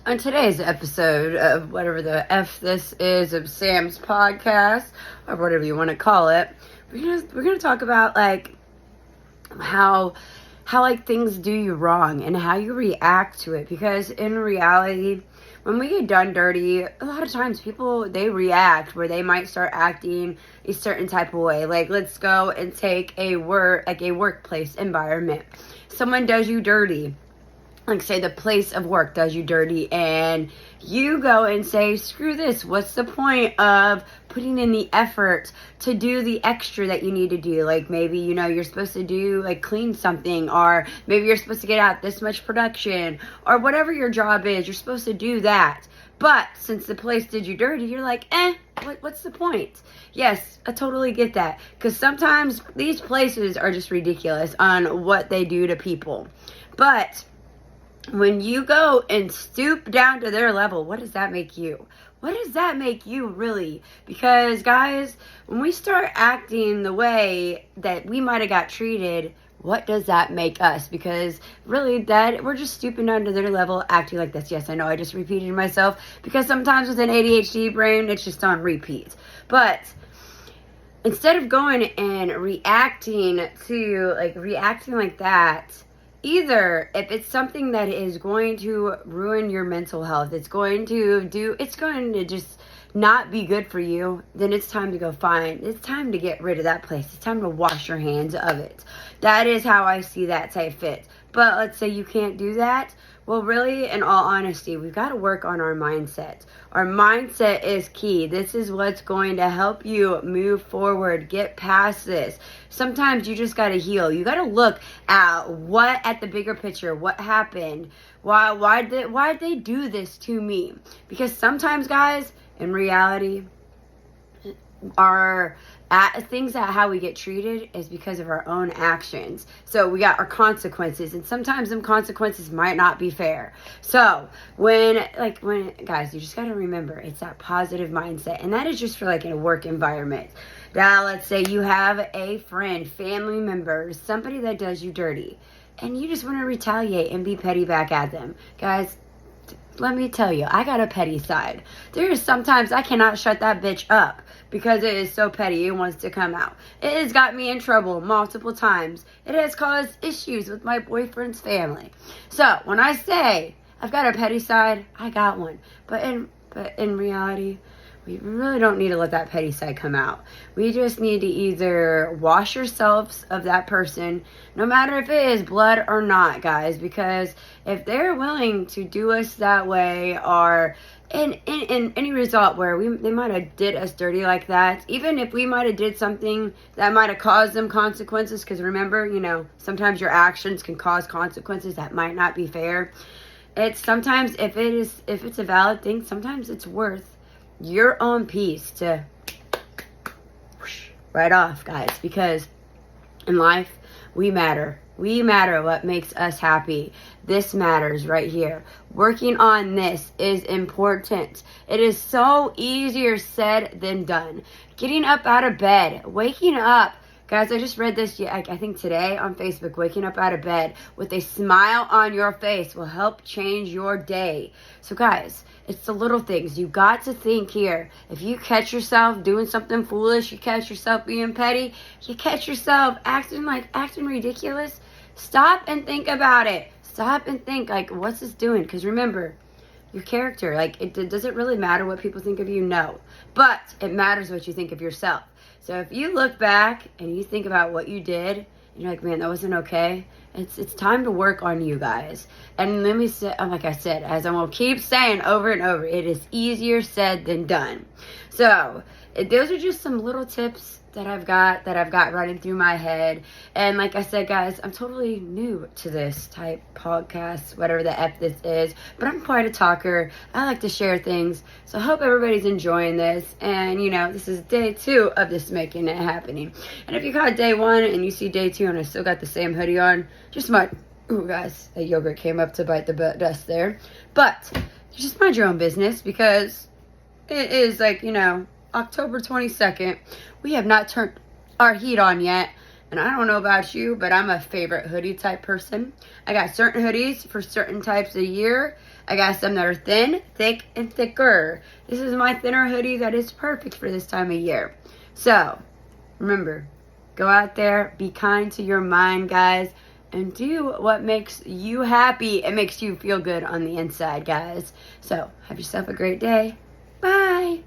On today's episode of whatever the F this is of Sam's podcast, or whatever you want to call it, we're gonna talk about like how like things do you wrong and how you react to it. Because in reality, when we get done dirty, a lot of times people, they react where they might start acting a certain type of way. Like, let's go and take a workplace environment. Someone does you dirty. Like, say the place of work does you dirty, and you go and say, screw this, what's the point of putting in the effort to do the extra that you need to do? Like, maybe, you're supposed to do, like, clean something, or maybe you're supposed to get out this much production, or whatever your job is, you're supposed to do that. But since the place did you dirty, you're like, what's the point? Yes, I totally get that, because sometimes these places are just ridiculous on what they do to people. But when you go and stoop down to their level, what does that make you? What does that make you, really? Because, guys, when we start acting the way that we might have got treated, what does that make us? Because, really, that we're just stooping down to their level, acting like this. Yes, I know I just repeated myself, because sometimes with an ADHD brain, it's just on repeat. But instead of going and reacting like that, either if it's something that is going to ruin your mental health, it's going to just not be good for you, then it's time to go it's time to get rid of that place. It's time to wash your hands of it. That is how I see that type fit. But let's say you can't do that. Well, really, in all honesty, we've got to work on our mindset. Our mindset is key. This is what's going to help you move forward, get past this. Sometimes you just got to heal. You got to look at the bigger picture. What happened? Why did they do this to me? Because sometimes, guys, in reality, how we get treated is because of our own actions. So we got our consequences, and sometimes them consequences might not be fair. So when guys, you just got to remember, it's that positive mindset, and that is just for like in a work environment. Now, let's say you have a friend, family member, somebody that does you dirty, and you just want to retaliate and be petty back at them. Guys, let me tell you, I got a petty side. There is sometimes I cannot shut that bitch up because it is so petty. It wants to come out. It has got me in trouble multiple times. It has caused issues with my boyfriend's family. So when I say I've got a petty side, I got one. But in reality, we really don't need to let that petty side come out. We just need to either wash ourselves of that person, no matter if it is blood or not, guys. Because if they're willing to do us that way, or in any result where they might have did us dirty like that, even if we might have did something that might have caused them consequences, because remember, sometimes your actions can cause consequences that might not be fair. It's sometimes, if it's a valid thing, sometimes it's worth your own peace to right off, guys. Because in life, we matter. We matter. What makes us happy. This matters right here. Working on this is important. It is so easier said than done. Getting up out of bed, waking up. Guys, I just read this, I think today on Facebook. Waking up out of bed with a smile on your face will help change your day. So guys, it's the little things. You got to think here. If you catch yourself doing something foolish, you catch yourself being petty, you catch yourself acting ridiculous, stop and think about it. Stop and think, like, what's this doing? Because remember, your character, does it really matter what people think of you? No. But it matters what you think of yourself. So if you look back and you think about what you did, and you're like, man, that wasn't okay, it's time to work on you, guys. And let me say, like I said, as I will keep saying over and over, it is easier said than done. So those are just some little tips that I've got running through my head. And like I said, guys, I'm totally new to this type podcast, whatever the F this is, but I'm quite a talker. I like to share things. So I hope everybody's enjoying this. And this is day 2 of this making it happening. And if you caught day 1 and you see day 2 and I still got the same hoodie on, guys, a yogurt came up to bite the dust there. But just mind your own business, because it is October 22nd. We have not turned our heat on yet. And I don't know about you, but I'm a favorite hoodie type person. I got certain hoodies for certain types of year. I got some that are thin, thick, and thicker. This is my thinner hoodie that is perfect for this time of year. So, remember, go out there, be kind to your mind, guys, and do what makes you happy and makes you feel good on the inside, guys. So, have yourself a great day. Bye.